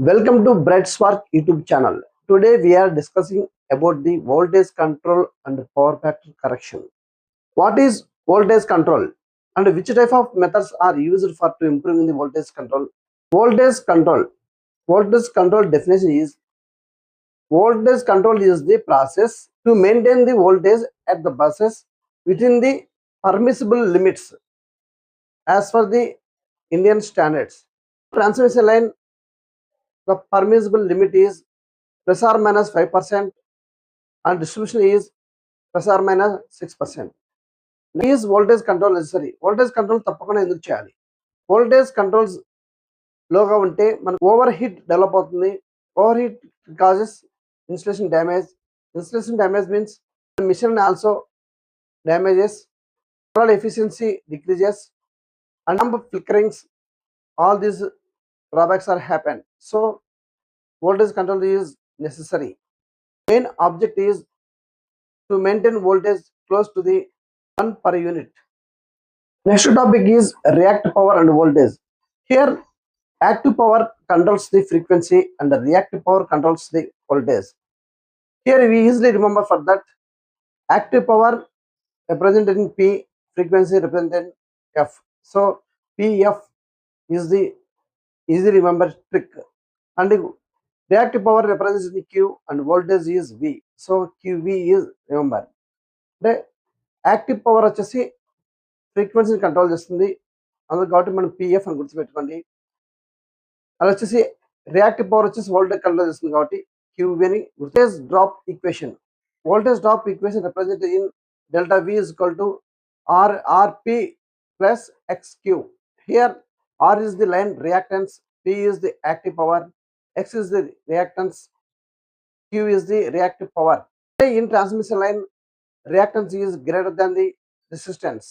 Welcome to Bright Spark YouTube channel. Today we are discussing about the voltage control and power factor correction. What is voltage control and which type of methods are used for to improving the voltage control? Voltage control. Voltage control definition is voltage control is the process to maintain the voltage at the buses within the permissible limits as per the Indian standards. Transmission line, the permissible limit is plus or minus 5% and distribution is plus or minus 6%. Is voltage control necessary? Voltage control తప్పకుండా ఎందుకు చేయాలి? Voltage controls లోగా ఉంటే మనకు overheat develop అవుతుంది. Overheat causes insulation damage. Insulation damage means machine also damages, overall efficiency decreases, and number of flickerings. All these drawbacks are happen. So voltage control is necessary. Main object is to maintain voltage close to the 1 per unit. Next topic is reactive power and voltage. Here active power controls the frequency and the reactive power controls the voltage. Here we easily remember for that active power represented in P, frequency represented in F. So PF is the easy remember trick, and reactive power represents in Q and voltage is V. So QV is remember. అంటే active power వచ్చేసి ఫ్రీక్వెన్సీని control చేస్తుంది, అందులో కాబట్టి మనం PF అని గుర్తుపెట్టుకోండి. అది వచ్చేసి రియాక్టివ్ పవర్ వచ్చేసి వోల్టేజ్ కంట్రోల్ చేస్తుంది కాబట్టి క్యూవి అని. Voltage drop equation, voltage drop equation represent in delta V is equal to RP plus XQ. Here R is the line reactance, P is the active power, X is the reactance, Q is the reactive power. In transmission line, reactance is greater than the resistance.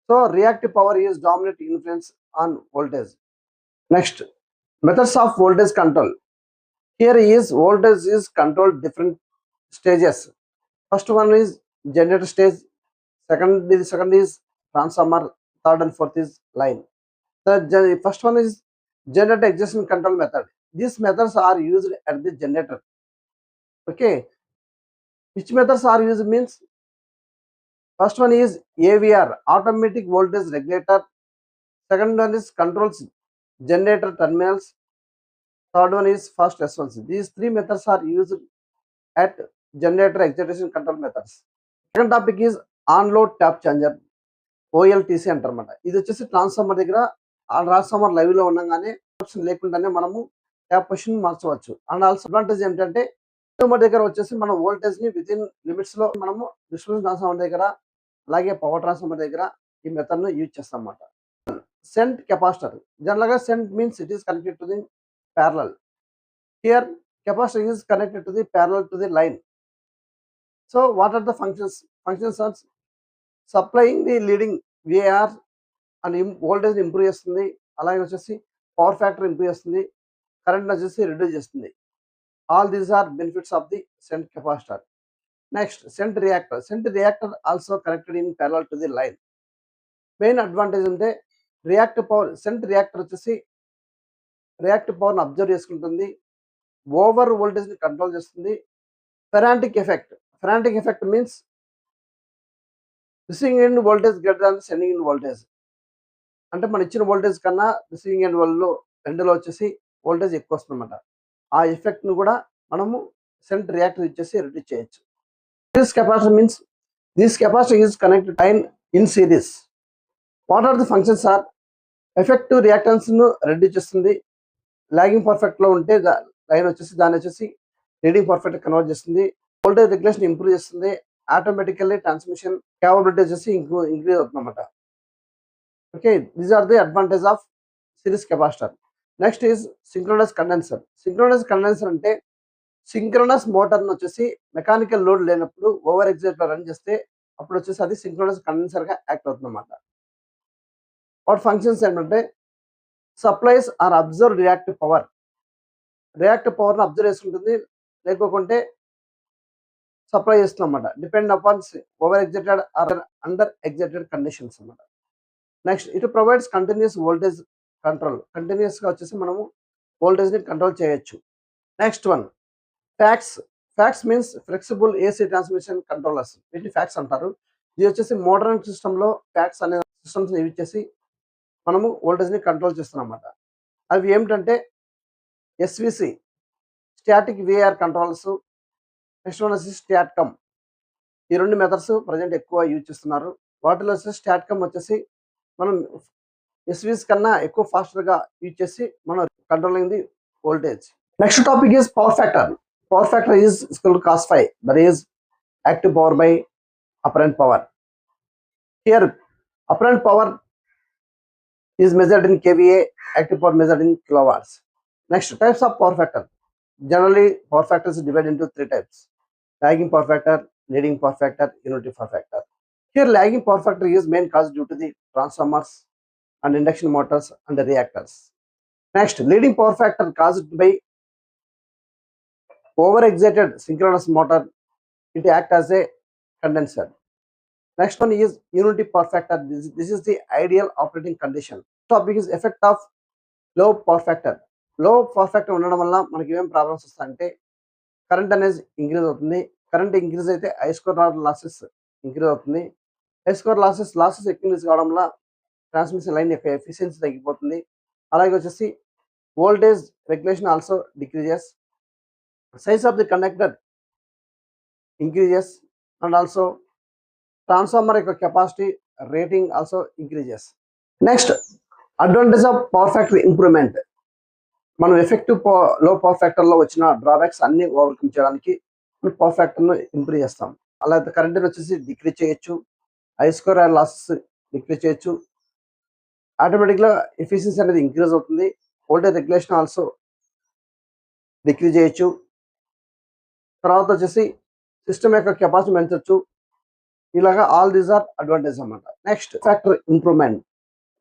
So reactive power is dominant influence on voltage. Next, methods of voltage control. Here is voltage is controlled different stages. First one is generator stage, second is transformer, third and fourth is line. The first one is generator adjustment control method. These methods are used at the generator. Okay, which methods are used means first one is AVR, automatic voltage regulator. Second one is controls generator terminals. Third one is fast response. These three methods are used at generator excitation control methods. Second topic is on load tap changer, OLTC అంటారన్నమాట. ఇది వచ్చేసి transformer దగ్గర ఆ transformer live లో ఉండగానే option లేకుండానే మనము tap position మార్చవచ్చు. And also advantage ఏంటంటే ట్రాన్స్ఫార్మర్ దగ్గర వచ్చేసి మనం వోల్టేజ్ ని విత్ ఇన్ లిమిట్స్ లో మనము డిస్ట్రిబ్యూషన్ ట్రాన్స్ఫార్మర్ దగ్గర అలాగే పవర్ ట్రాన్స్ఫార్మర్ దగ్గర ఈ మెథడ్ ను యూజ్ చేస్తాం అన్నమాట. సెంట్ కెపాసిటర్, జనరల్ గా shunt means it is connected to the parallel. Here capacitor is connected to the parallel to the line. So what are the functions? Functions are supplying the leading VAR and voltage improve చేస్తుంది, అలాగే వచ్చేసి power factor improve చేస్తుంది, current వచ్చేసి reduce చేస్తుంది. All these are benefits of the shunt capacitor. Next shunt reactor. Shunt reactor also connected in parallel to the line. Main advantage అంటే reactive power, shunt reactor వచ్చేసి reactive పవర్ని observe చేసుకుంటుంది, over వోల్టేజ్ని control చేస్తుంది. Ferranti effect, Ferranti effect means receiving end voltage greater than sending end voltage. అంటే మనం ఇచ్చిన voltage కన్నా రిసీవింగ్ ఎండ్ రెండులో వచ్చేసి వోల్టేజ్ ఎక్కువ వస్తుంది అనమాట. ఆ ఎఫెక్ట్ను కూడా మనము సెంట్ రియాక్టర్ ఇచ్చేసి రిడ్యూస్ చేయొచ్చు. Series capacitor means this capacitor is connected line in series. What are the functions are effective రియాక్టెన్స్ను రెడ్యూస్ చేస్తుంది, లాగింగ్ పర్ఫెక్ట్ లో ఉంటే లైన్ వచ్చేసి దాన్ని వచ్చేసి లీడింగ్ పర్ఫెక్ట్ కన్వర్ట్ చేస్తుంది, వోల్టేజ్ రెగ్యులేషన్ ఇంప్రూవ్ చేస్తుంది, ఆటోమేటికల్లీ ట్రాన్స్మిషన్ క్యాపబిలిటీ వచ్చేసి ఇంక్రీజ్ అవుతుంది అన్నమాట. Okay, these are the advantage of series capacitor. Next is synchronous condenser. Synchronous condenser అంటే సింక్రోనస్ మోటార్ వచ్చేసి మెకానికల్ లోడ్ లేనప్పుడు ఓవర్ ఎగ్జైట్ లో రన్ చేస్తే అప్పుడు వచ్చేసి అది సింక్రోనస్ కండెన్సర్ గా యాక్ట్ అవుతుంది అన్నమాట. వాటి ఫంక్షన్స్ ఏంటంటే supplies or observe reactive power, reactive పవర్ని అబ్జర్వ్ చేసుకుంటుంది, లేకపోతే సప్లై చేస్తుంది అన్నమాట. Depend upon over excited or under excited conditions అన్నమాట. Next it provides continuous voltage control. Continuous గా వచ్చేసి మనము వోల్టేజ్ ని కంట్రోల్ చేయొచ్చు. Next one FACTS. FACTS means flexible AC transmission controllers. వీటిని ఫ్యాక్స్ అంటారు. ఇది వచ్చేసి మోడర్న్ సిస్టంలో ఫ్యాక్స్ అనే సిస్టమ్స్ యూజ్ చేసి మనము వోల్టేజ్ ని కంట్రోల్ చేస్తున్నాం అన్నమాట. అవి ఏమిటంటే SVC static VR controls, next one వచ్చేసి స్టాట్కమ్. ఈ రెండు మెథడ్స్ ప్రజెంట్ ఎక్కువ యూజ్ చేస్తున్నారు. వాటిలో వచ్చేసి స్టాట్కమ్ వచ్చేసి మనం ఎస్విస్ కన్నా ఎక్కువ ఫాస్టర్గా యూజ్ చేసి మనం controlling the voltage. Next topic is power factor. Power factor is equal to cos phi, that is active power by apparent power. Here apparent power is measured in kVA, active power measured in kilowatts. Next, types of power factor. Generally power factor is divided into three types: lagging power factor, leading power factor, unity power factor. Here lagging power factor is main cause due to the transformers and induction motors and the reactors. Next, leading power factor caused by over-excited synchronous motor. It acts as a condenser. Next one is unity power factor. This is the ideal operating condition. Topic is effect of low power factor. Low power factor ఉండడం వల్ల మనకి ఏమేం problems వస్తాయంటే current అనేది increase అవుతుంది. Current increase అయితే I square losses increase అవుతుంది. I square losses increase కావడం వల్ల ట్రాన్స్మిషన్ లైన్ యొక్క ఎఫిషియన్సీ తగ్గిపోతుంది. అలాగే వచ్చేసి voltage regulation also decreases. Size of the conductor increases, and also transformer capacity rating also increases. Next, advantage of power factor improvement. మనం effective లో power factor లో వచ్చిన డ్రాబ్యాక్స్ అన్ని ఓవర్కమ్ చేయడానికి పవర్ ఫ్యాక్టర్ ను ఇంప్రూవ్ చేస్తాం. అలాగే కరెంట్ వచ్చేసి డిక్రీజ్ చేయొచ్చు, ఐ స్క్వేర్ లాసెస్ డిక్రీజ్ చేయొచ్చు, ఆటోమేటిక్ గా ఎఫిషియన్సీ అనేది ఇంక్రీజ్ అవుతుంది. వోల్టేజ్ రెగ్యులేషన్ ఆల్సో డిక్రీజ్ చేయొచ్చు. తర్వాత వచ్చేసి సిస్టమ్ యొక్క కెపాసిటీ పెంచవచ్చు. ఇలాగా ఆల్ దీస్ ఆర్ అడ్వాంటేజ్ అన్నమాట. Next factor improvement.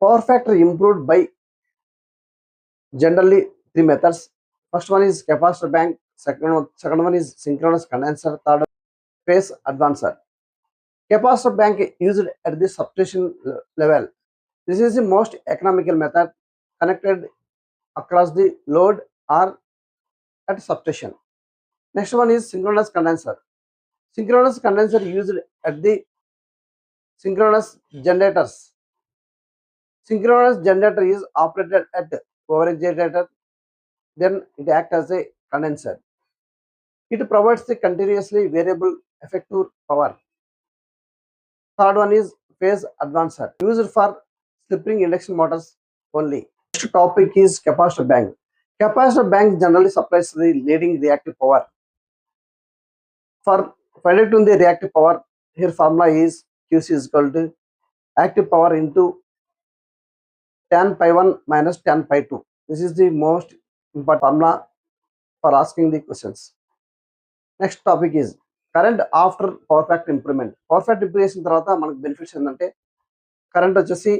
Power factor improved by generally three methods. First one is capacitor bank, second one is synchronous condenser, third phase advancer. Capacitor bank used at the substation level. This is the most economical method connected across the load or at substation. Next one is synchronous condenser. Synchronous condenser used at the synchronous generators. Synchronous generator is operated at overexcited, then it acts as a condenser. It provides the continuously variable effective power. Third one is phase advancer, used for slip-ring induction motors only. Next topic is capacitor bank. Capacitor bank generally supplies the leading reactive power. For predicting the reactive power, here formula is QC is equal to active power into tan pi 1 minus tan pi 2. This is the most important formula for asking the questions. Next topic is current after power factor improvement. Power factor improve చేసిన తర్వాత మనకు benefits ఏంటంటే current వచ్చేసి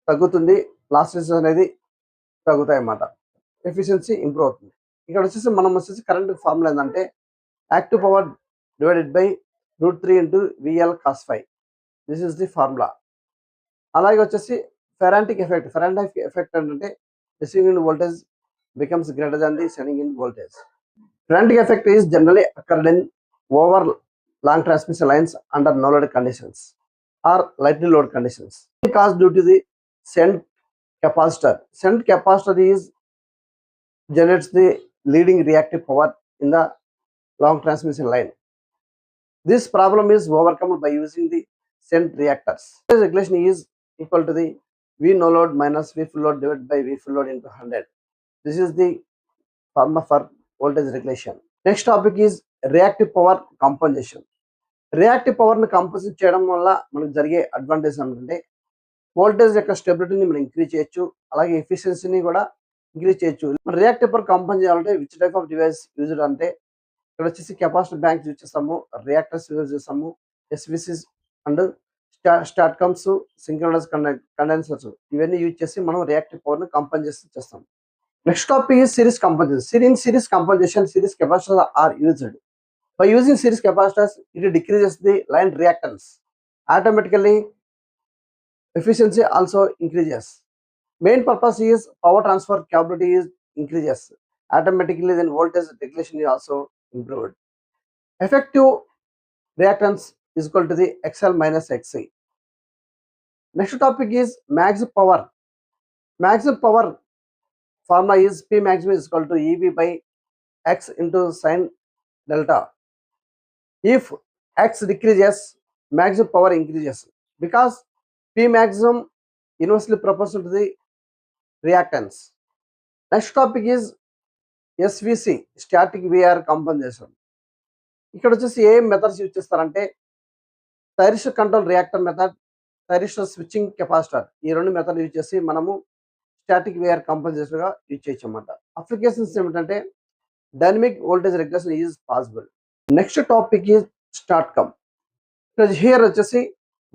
తగ్గుతుంది, losses అనేది తగ్గుతాయి అన్నమాట, efficiency improve అవుతుంది. ఇక్కడ వచ్చేసి మనం వచ్చేసి కరెంట్ ఫార్ములా ఏంటంటే active power divided by √3 into VL cos phi. This is the formula. అలాగే వచ్చేసి ఫెరాంటిక్ ఎఫెక్ట్. ఫెరాంటిక్ ఎఫెక్ట్ ఏంటంటే receiving end voltage becomes greater than the sending end voltage. Feratic effect is generally occurred in over long transmission lines under no load conditions or lightly load conditions. Caused due to the shunt capacitor. Shunt capacitor is generates the leading reactive power in the long transmission line. This problem is overcome by using the shunt reactors. This regulation is equal to the V no load minus V full load divided by V full load into 100. This is the formula for voltage regulation. Next topic is reactive power compensation. Reactive పవర్ని compensate చేయడం వల్ల మనకు జరిగే advantage ఏంటంటే voltage యొక్క స్టెబిలిటీని మనం increase చేయొచ్చు, అలాగే ఎఫిషియన్సీని కూడా ఇంక్రీజ్ చేయొచ్చు. మన రియాక్టివ్ పవర్ కంపన్ చేయాలంటే which type of device used అంటే ఇక్కడ వచ్చేసి కెపాసిటర్ బ్యాంక్స్ యూజ్ చేస్తాము, రియాక్టర్స్ యూజ్ చేస్తాము, ఎస్విసిస్ అండ్ స్టాట్కమ్స్, సింక్రోనస్ కండెన్సర్స్ ఇవన్నీ యూజ్ చేసి మనం రియాక్టివ్ పవర్ని కంపన్సేట్ చేస్తాము. Next topic is series compensation. In series compensation, series capacitors are used. By using series capacitors, it decreases the line reactance. Automatically, efficiency also increases. Main purpose is power transfer capability is increases automatically, then voltage regulation is also improved. Effective reactance is equal to the XL minus XC. Next topic is maximum power. Maximum power formula is P maximum is equal to EV by X into sin delta. If X decreases, maximum power increases because P maximum inversely proportional to the reactance. Next topic is SVC, static VR compensation. ఇక్కడ వచ్చేసి ఏ methods use చేస్తారంటే thyristor control reactor method, thyristor switching capacitor, ఈ రెండు method use చేసి మనము static we're compensation గా use చేయొచ్చు అన్నమాట. అప్లికేషన్స్ ఏమిటంటే dynamic voltage regulation is possible. Next topic is start come. Here వచ్చేసి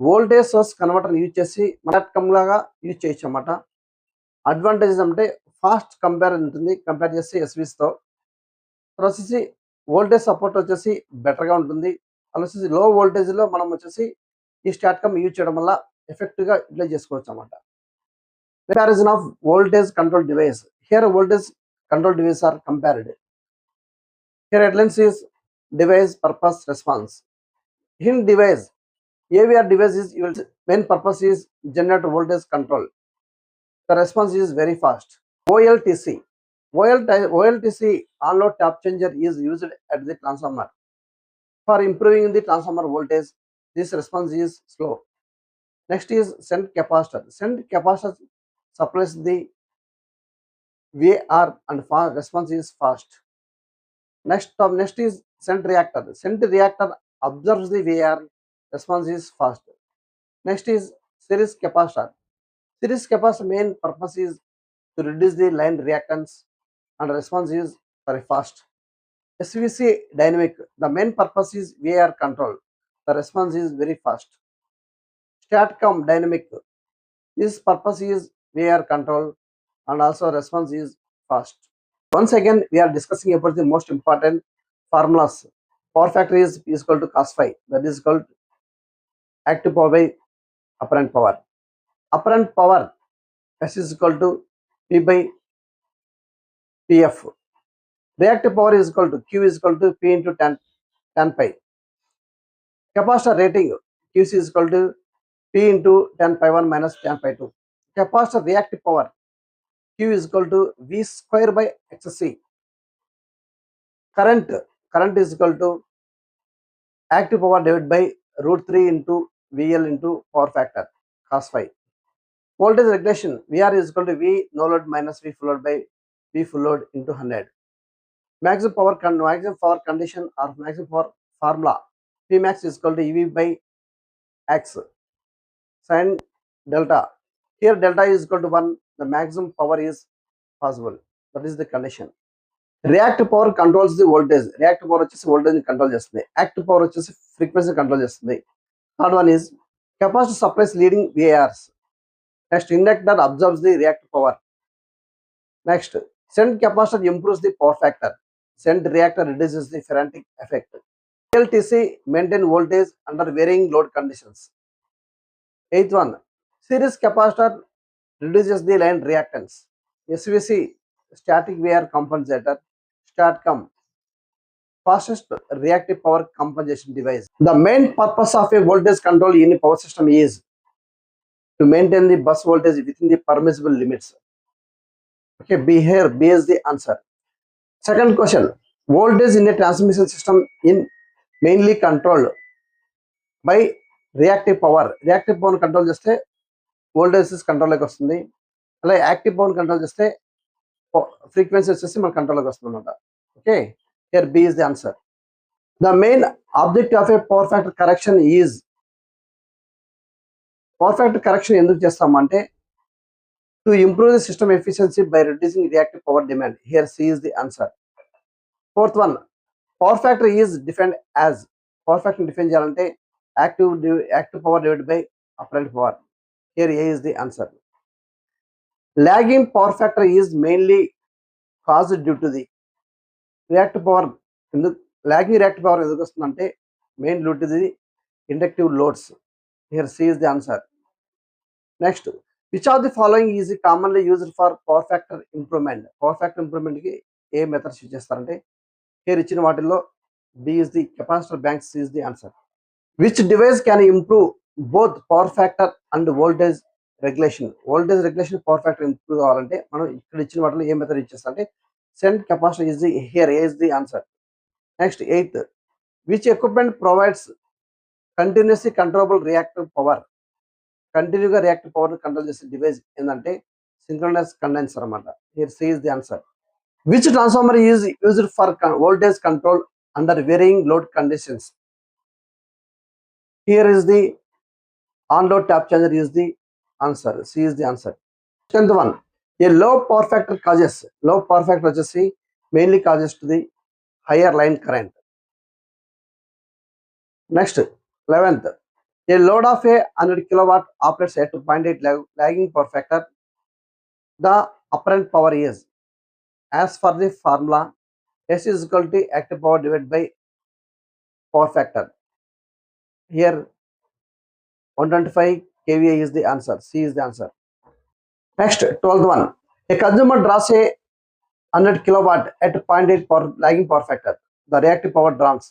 వోల్టేజ్ సోర్స్ కన్వర్టర్ యూజ్ చేసి స్టార్ట్ కమ్ లాగా యూజ్ చేయొచ్చు అన్నమాట. అడ్వాంటేజెస్ అంటే ఫాస్ట్ కంపేర్ ఉంటుంది కంపేర్ చేస్తే ఎస్వీస్తో. తర్వాత వచ్చేసి వోల్టేజ్ సపోర్ట్ వచ్చేసి బెటర్గా ఉంటుంది. అలా వచ్చేసి లో వోల్టేజ్లో మనం వచ్చేసి ఈ స్టాట్కమ్ యూజ్ చేయడం వల్ల ఎఫెక్టివ్గా యూటిలైజ్ చేసుకోవచ్చు అన్నమాట. Comparison of voltage control device. Here voltage control device are compared. Here headlines is device purpose response. In device AVR device is main purpose is generate voltage control. The response is very fast. OLTC. OLTC on-load tap changer is used at the transformer. For improving the transformer voltage, this response is slow. Next is shunt capacitor. Shunt capacitor supplies the VAR and response is fast. Next is shunt reactor. Shunt reactor observes the VAR, response is fast. Next is series capacitor. Series capacitor main purpose is to reduce the line reactance and response is very fast. SVC dynamic, the main purpose is VAR control, the response is very fast. Statcom dynamic, this purpose is VAR control and also response is fast. Once again we are discussing about the most important formulas. Power factor is equal to cos phi, that is called active power by apparent power. Apparent power S is equal to P by PF. Reactive power is equal to Q is equal to P into tan pi. Capacitor rating QC is equal to P into tan pi 1 minus tan pi 2. Capacitor reactive power Q is equal to V square by XC. Current is equal to active power divided by root 3 into VL into power factor cos phi. Voltage regulation VR is equal to V no load minus V full load by V full load into 100. Maximum power condition or maximum power formula P max is equal to EV by X sin delta. Here delta is equal to 1. The maximum power is possible. That is the condition. Reactive power controls the voltage. Reactive power వచ్చేసి voltage control చేస్తుంది. Active power వచ్చేసి frequency control చేస్తుంది. Third one is capacitor supplies leading VARs. Next, inductor absorbs the reactive power. Next, shunt capacitor improves the power factor. Shunt reactor reduces the ferritic effect. LTC maintain voltage under varying load conditions. Eighth one, series capacitor reduces the line reactance. SVC static VR compensator. Statcom fastest reactive power compensation device. The main purpose of a voltage control in a power system is to maintain the bus voltage within the permissible limits. Okay, B is the answer. Second question, voltage in a transmission system in mainly controlled by reactive power. Reactive power control చేస్తే voltage control లోకి వస్తుంది. అలాగే active power control చేస్తే frequency వచ్చేసి మన కంట్రోల్లోకి వస్తుంది అనమాట. Okay, here B is the answer. The main objective of a power factor correction is, power factor correction ఎందుకు చేస్తామంటే to improve the system efficiency by reducing reactive power demand. Here C is the answer. Fourth one, power factor is defined as. Power factor define చేయాలంటే active power divide by apparent power. Here A is the answer. Lagging power factor is mainly caused due to the reactive power. ఎందుకు lagging reactive power ఎందుకు వస్తుందంటే main due to the inductive loads. Here C is the answer. Next, which of the following is commonly used for power factor improvement? Power factor improvement కి ఏ methods use చేస్తారంటే here ఇచ్చిన వాటిల్లో B is the capacitor bank, C is the answer. Which device can improve both power factor and voltage regulation? Voltage regulation, power factor improve కావాలంటే మనం ఇక్కడ ఇచ్చిన వాటిలో ఏ method use చేస్తాం అంటే shunt capacitor is the here A is the answer. Next, eighth, which equipment provides continuously controllable reactive power? కంటిన్యూగా reactive power control చేసే device ఏంటంటే సింక్రోనస్ కండెన్సర్ అన్నమాట. Here C is the answer. Which transformer is used for voltage control under varying load conditions? Here is the on load tap changer is the answer. C is the answer. 10th one, A low power factor causes. Low power factor వచ్చేసి mainly causes to the higher line current. Next 11th, a load of a 100 kilowatt operates at 2.8 lagging power factor. The apparent power is, as per the formula, S is equal to active power divided by power factor. Here 125 kVA is the answer. C is the answer. Next, 12th one, a consumer draws a 100 kilowatt at 0.8 power lagging power factor. The reactive power draws.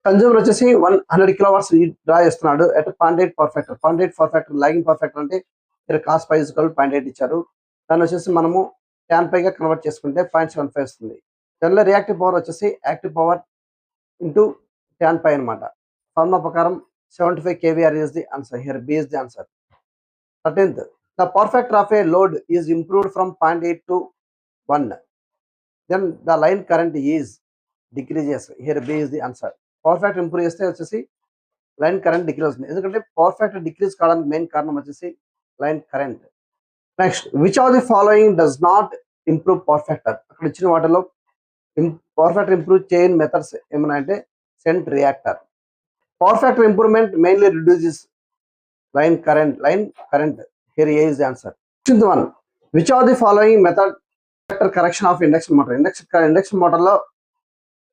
Consumer వచ్చేసి 100 kilowatts draw చేస్తున్నాడు at 0.8 power factor. 0.8 power factor lagging power factor అంటే ఇక్కడ cos pi is equal 0.8 ఇచ్చారు. దాన్ని వచ్చేసి మనము tan పైగా convert చేసుకుంటే 0.75 వస్తుంది. దానిలో రియాక్టివ్ పవర్ వచ్చేసి యాక్టివ్ పవర్ ఇంటూ tan పై అనమాట. ఫార్ములా ప్రకారం 75 kVAr is the answer. Here B is the answer. 13th, the power factor of a load is improved from 0.8 to 1. Then the line current is decreases. Here B is the answer. Power factor improve చేస్తే వచ్చేసి line current decrease అవుతుంది. ఎందుకంటే power factor decrease కావడానికి main కారణం వచ్చేసి line current. Next, which of the following does not improve power factor? అక్కడ ఇచ్చిన వాటిలో పవర్ ఫ్యాక్టర్ ఇంప్రూవ్ చేయని మెథడ్స్ ఏమైనా అంటే shunt reactor. Power factor improvement mainly reduces line current. Here A is the answer. 16th one, which of the following method factor correction of induction motor? Induction మోటార్లో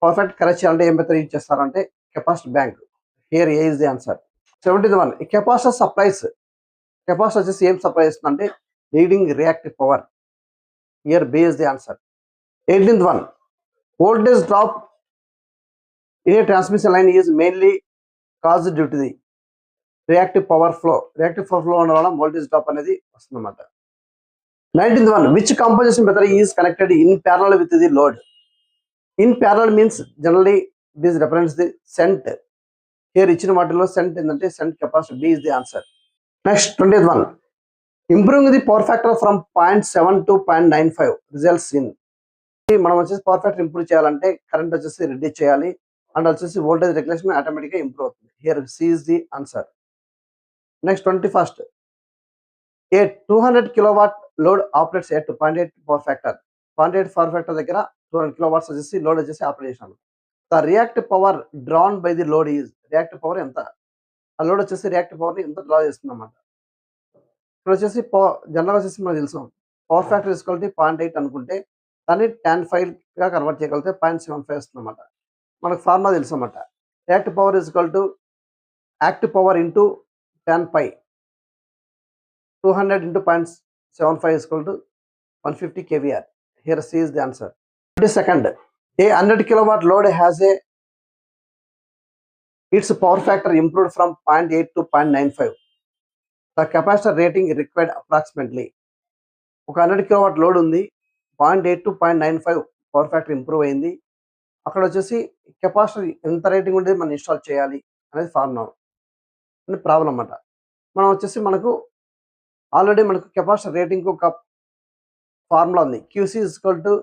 power factor correct చేయాలంటే ఏం method use చేస్తారంటే capacitor bank. Here A is the answer. 17th one, capacitor supplies. Capacitor వచ్చేసి ఏం supply చేస్తుందంటే leading reactive power. Here B is the answer. 18th one, voltage drop in a transmission line is mainly cause due to the reactive power flow. Reactive power flow ఉండడం వల్ల voltage drop అనేది వస్తుంది అన్నమాట. 19th one, which composition method is connected in parallel with the load? In parallel means generally this represents the shunt. Here ఇచ్చిన వాటిలో shunt ఏంటంటే shunt capacitor. B is the answer. Next, 20th one, improving the power factor from 0.7 to 0.95 results in. మనం వచ్చేసి power factor improve చేయాలంటే current వచ్చేసి reduce చేయాలి and వచ్చేసి voltage regulation ఆటోమేటిక్గా ఇంప్రూవ్ అవుతుంది. Here C is the answer. Next 21st, A 200 kilowatt load operates at 0.8 power factor. 0.8 power factor దగ్గర 200 kilowatts వచ్చేసి లోడ్ వచ్చేసి ఆపరేట్ చేసినాను. The reactive power drawn by the load is, reactive power ఎంత? ఆ load వచ్చేసి reactive పవర్ని ఎంత draw చేస్తుంది అన్నమాట. ఇక్కడ వచ్చేసి జనరల్గా వచ్చేసి మనకు తెలుసు పవర్ ఫ్యాక్టర్ ఈక్వాలిటీ 0.8 అనుకుంటే దాన్ని tan5గా కన్వర్ట్ చేయగలిగితే 0.75 వస్తుంది అన్నమాట. మనకు ఫార్ములా తెలుసు అన్నమాట. Reactive power equal to active power into tan5. 200 into 0.75 is equal to 150 kVAr. Here C is the answer. 22nd, a 100 kilowatt load has its power factor improved from 0.8 to 0.95. The capacitor rating required approximately. ఒక 100 kilowatt load ఉంది, 0.8 to 0.95 power factor improve అయింది. అక్కడ వచ్చేసి capacitor ఎంత rating ఉండేది మనం install చేయాలి అనేది ఫార్ములా అని ప్రాబ్లం అన్నమాట. మనం వచ్చేసి మనకు ఆల్రెడీ మనకు కెపాసిటర్ రేటింగ్ ఒక ఫార్ములా ఉంది. QC is equal to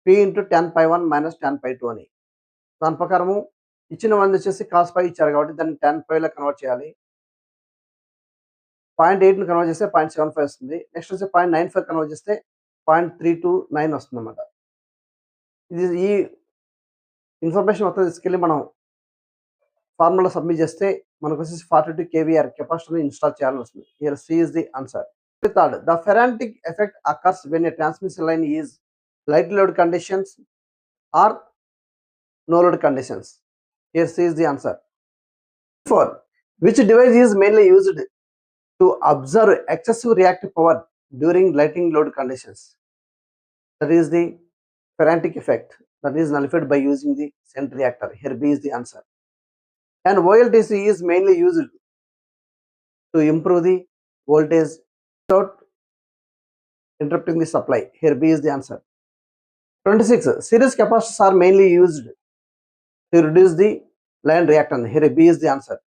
P into tan/1 minus tan/2 అని. దాని ప్రకారము ఇచ్చిన వంద వచ్చేసి cos పై ఇచ్చారు కాబట్టి దాన్ని tan5లో కన్వర్ట్ చేయాలి. 0.8ని కన్వర్ట్ చేస్తే 0.75 వస్తుంది. నెక్స్ట్ వచ్చి 0.95 కన్వర్ట్ చేస్తే 0.329 వస్తుంది అన్నమాట. ఇది ఈ ఇన్ఫర్మేషన్ మొత్తం తీసుకెళ్ళి మనం ఫార్ములా సబ్మిట్ చేస్తే మనకు వచ్చేసి 42 kVAr కెపాసిటర్ని ఇన్స్టాల్ చేయాలని వస్తుంది. Here C is the answer. Third, the Ferrantic effect occurs when a transmission line is light load conditions or no load conditions. Here C is the answer. 4, which device is mainly used to observe excessive reactive power during lightning load conditions. That is the Ferrantic effect that is nullified by using the Cent reactor. Here B is the answer. And OLTC is mainly used to improve the voltage without interrupting the supply. Here B is the answer. 26. Series capacitors are mainly used to reduce the line reactance. Here B is the answer.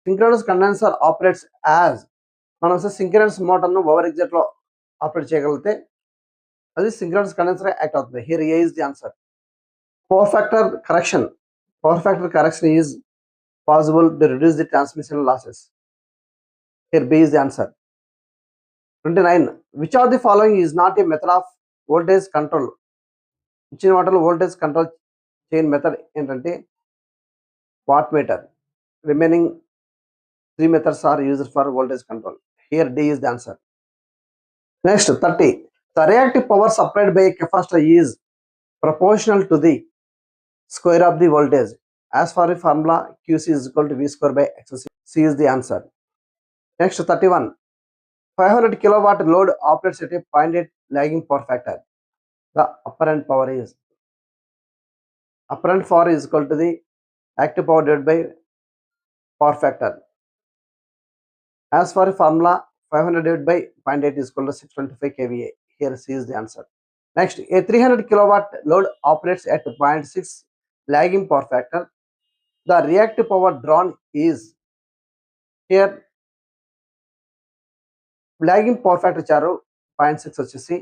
Synchronous condenser operates as మనం synchronous మోటార్ను over ఎగ్జాక్ట్లో operate చేయగలిగితే అది synchronous condenser act అవుతుంది. Here A is the answer. Power factor correction. Power factor correction is possible to reduce the transmission losses. Here B is the answer. 29. Which are the following is not a method of voltage control. ఇచ్చిన వాటిలో voltage control చేయని method ఏంటంటే watt meter. Remaining 3 methods are used for voltage control. Here D is the answer. Next 30. The reactive power supplied by a capacitor is proportional to the square of the voltage. As for the formula, QC is equal to V square by XC. C is the answer. Next 31. 500 kilowatt load operates at a 0.8 lagging power factor. The apparent power is equal to the active power divided by power factor. As for the formula, 500 divided by 0.8 is equal to 625 kVA. Here C is the answer. Next, a 300 kilowatt load operates at 0.6 lagging power factor. The reactive power drawn is here lagging power factor ఇచ్చారు 0.6 వచ్చేసి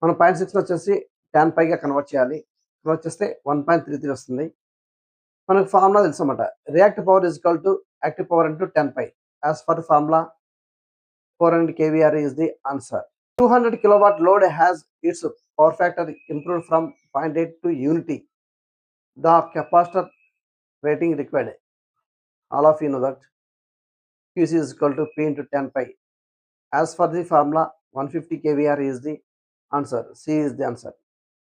మనం 0.6 వచ్చేసి tan పైగా convert చేయాలి. Convert చేస్తే 1.33 వస్తుంది. మనకు formula తెలుసు అన్నమాట. Reactive power is equal to active power into 10 pi. As for the formula, 400 kVAr is the answer. 200 kilowatt load has its power factor improved from 0.8 to unity. The capacitor rating required. All of you know that QC is equal to P into 10 pi. As for the formula, 150 kVAr is the answer. C is the answer.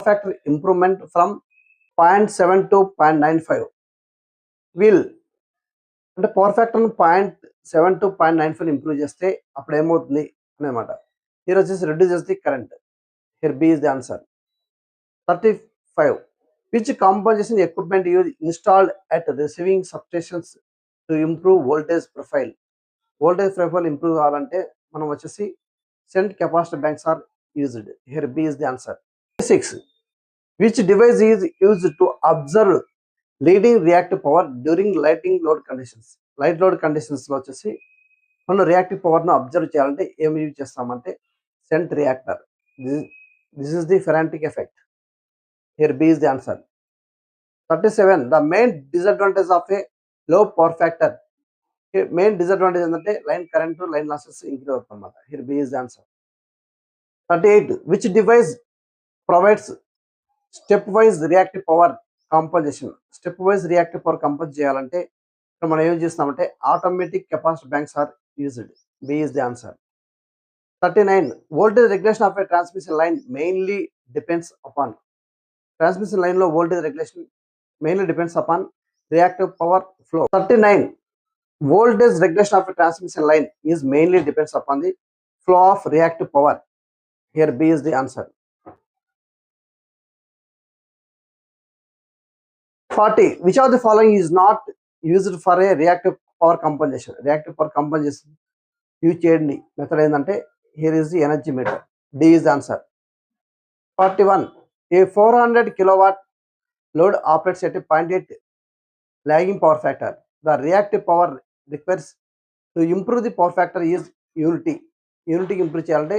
Power factor improvement from 0.7 to 0.95 will అంటే power ఫ్యాక్టర్ను 0.7 to 0.95 improve చేస్తే అప్పుడు ఏమవుతుంది అనమాట. here వచ్చేసి reduces the current. Here B is the answer. 35. Which compensation equipment is installed at receiving substations to improve voltage profile? Voltage profile improve కావాలంటే మనం వచ్చేసి shunt capacitor banks are used. Here B is the answer. 6. Which device is used to observe leading reactive power during lighting load conditions? Light load conditions లో వచ్చేసి మనం reactive పవర్ను observe చేయాలంటే ఏం use చేస్తామంటే shunt reactor. This is the Ferranti effect. Here B is the answer. 37. The main disadvantage of a low power factor. Main disadvantage ఏంటంటే line current line losses increase అవుతుంది అన్నమాట. Here B is the answer. 38. Which device provides step wise reactive power compensation? Step wise reactive power compensate చేయాలంటే మనం ఏం చేస్తామంటే automatic capacitor banks are used. B is the answer. 39. Voltage regulation of a transmission line mainly depends upon. Transmission line లో voltage regulation mainly depends upon reactive power flow. 39. Voltage regulation of a transmission line is mainly depends upon the flow of reactive power. Here B is the answer. 40. Which of the following is not used for a reactive power compensation? Reactive power compensation use చేయండి method ఏంటంటే here is the energy meter. D is the answer. 41. A 400 kilowatt load operates at a 0.8 lagging power factor. The reactive power requires to improve the power factor is unity. యూనిటీకి improve చేయాలంటే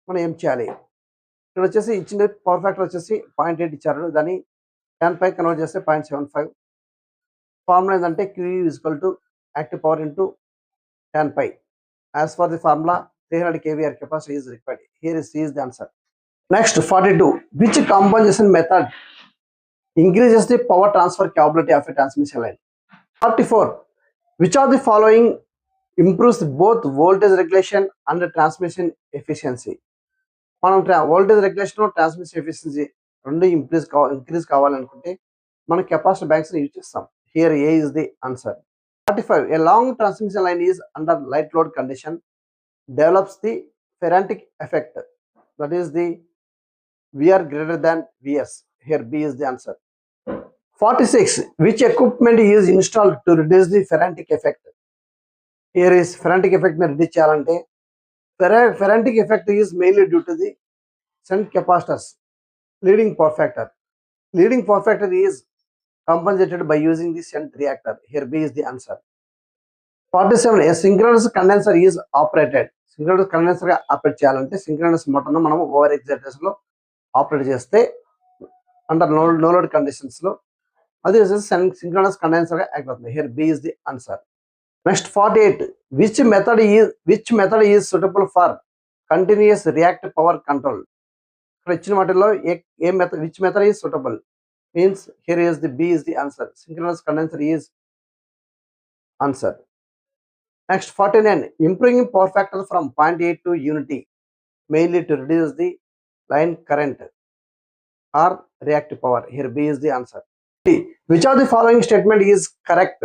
మనం ఏం చేయాలి? ఇక్కడ వచ్చేసి ఇచ్చిన power factor వచ్చేసి 0.8 ఇచ్చారు. దాన్ని 10 పై కన్వర్ట్ చేస్తే 0.75. ఫార్ములా ఏంటంటే Q is equal to active power into 10 pi. As for the formula, 300 kVAr capacity is required. Here is C is the answer. Next 42. Which compensation method increases the power transfer capability of a transmission line? 44. Which of the following improves both voltage regulation and transmission efficiency? మనం voltage regulation transmission efficiency రెండు increase కావాలనుకుంటే మనం capacitor banks use చేస్తాం. Here A is the answer. 45. A long transmission line is under light load condition develops the Ferrantic effect. That is the VR greater than Vs. Here B is the answer. 46. Which equipment is installed to reduce the Ferrantic effect? Here is Ferrantic effect ని reduce చేయాలంటే Ferrantic effect is mainly due to the shunt capacitors. Leading power factor. Leading power factor is compensated by using the shunt reactor. Here B is the answer. 47. A synchronous condenser is operated. Synchronous condenser గా operate చేయాలంటే synchronous motor ను మనం over excitation లో operate చేస్తే under no load conditions లో అది వచ్చేసి synchronous condenser గా యాక్ట్ అవుతుంది. Here B is the answer. Next 48. Which method is suitable for continuous reactive power control? ఇక్కడ ఇచ్చిన వాటిలో ఏ method which method is suitable means here is the B is the answer. Synchronous condenser is answer. Next 49. Improving power factor from 0.8 to unity mainly to reduce the line current or reactive power. Here B is the answer. Which of the following statement is correct?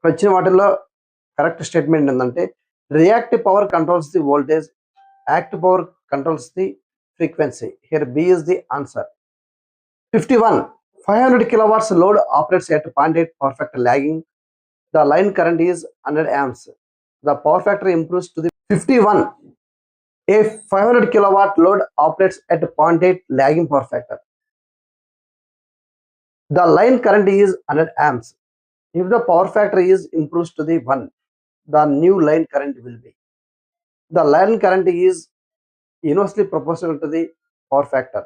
వచ్చిన వాటిల్లో correct statement ఏంటంటే reactive power controls the voltage, active power controls the frequency. Here B is the answer. 51. 500 kilowatts load operates at 0.8 power factor lagging. The line current is 100 amps. The power factor improves to the 51. A 500 kilowatt load operates at 0.8 lagging power factor. The line current is 100 amps. If the power factor is improves to the 1, the new line current will be. The line current is inversely proportional to the power factor.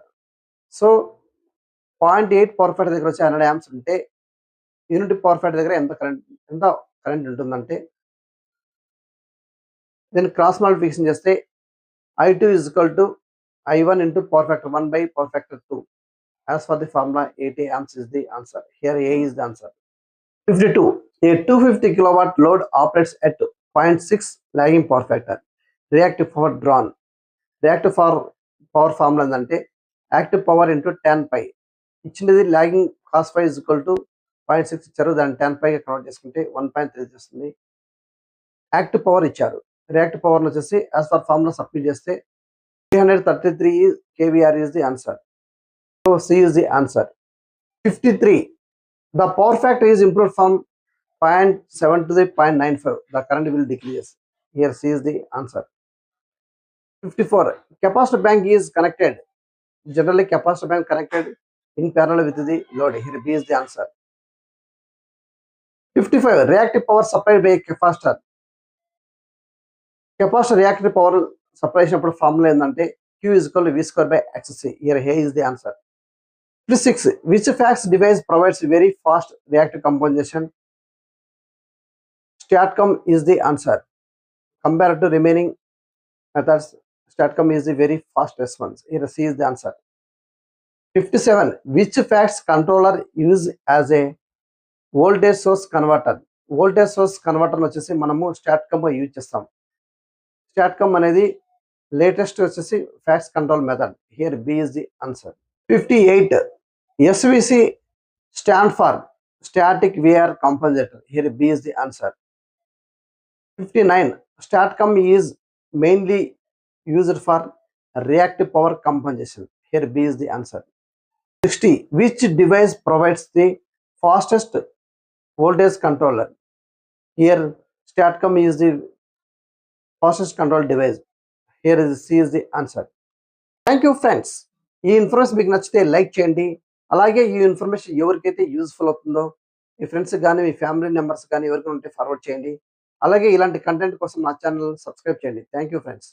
So 0.8 power factor దగ్గర వచ్చి 100 amps ఉంటే unit power factor దగ్గర ఎంత current ఉంటుందంటే దీన్ని cross multiplication చేస్తే I2 is equal to I1 into power factor 1 by power factor 2. As for the formula, 80 amps is the answer. Here A is the answer. 52. A 250 kilowatt load operates at 0.6 lagging power factor. Reactive power drawn. Reactive power formula ఏంటంటే active power into tan pi. ఇచ్చినది logging cos phi is equal to 0.6 ఇచ్చారు, దాన్ని tan pi గా convert చేసుకుంటే 1.3 వస్తుంది. Active power ఇచ్చారు, reactive power వచ్చేసి as per formula substitute చేస్తే 333 kVAr is the answer. So C is the answer. 53. The power factor is improved from 0.7 to the 0.95. The current will decrease. Here C is the answer. 54. Capacitor bank is connected. Generally capacitor bank connected in parallel with the load. Here B is the answer. 55. Reactive power supplied by a capacitor. Capacitor reactive power supply చేసినప్పుడు formula ఏంటంటే Q is equal to V square by XC. Here A is the answer. 56. Which fax device provides very fast reactive compensation? STATCOM is the answer. Compared to remaining methods, STATCOM is the very fast response. Here C is the answer. 57. Which fax controller use as a voltage source converter? Voltage source converter వచ్చేసి మనము STATCOM use చేస్తాం. STATCOM అనేది latest వచ్చేసి facts control method. Here B is the answer. 58. SVC stand for static VR compensator. Here B is the answer. 59. STATCOM is mainly used for reactive power compensation. Here B is the answer. 60. Which device provides the fastest voltage controller? Here STATCOM is the fastest control device. Here is C is the answer. Thank you friends. ఈ information మీకు నచ్చితే like చేయండి. అలాగే ఈ information ఎవరికైతే useful అవుతుందో మీ friends కానీ మీ family members కానీ ఎవరికైనా ఉంటే ఫార్వర్డ్ చేయండి. అలాగే ఇలాంటి కంటెంట్ కోసం నా ఛానల్ సబ్స్క్రైబ్ చేయండి. Thank you friends.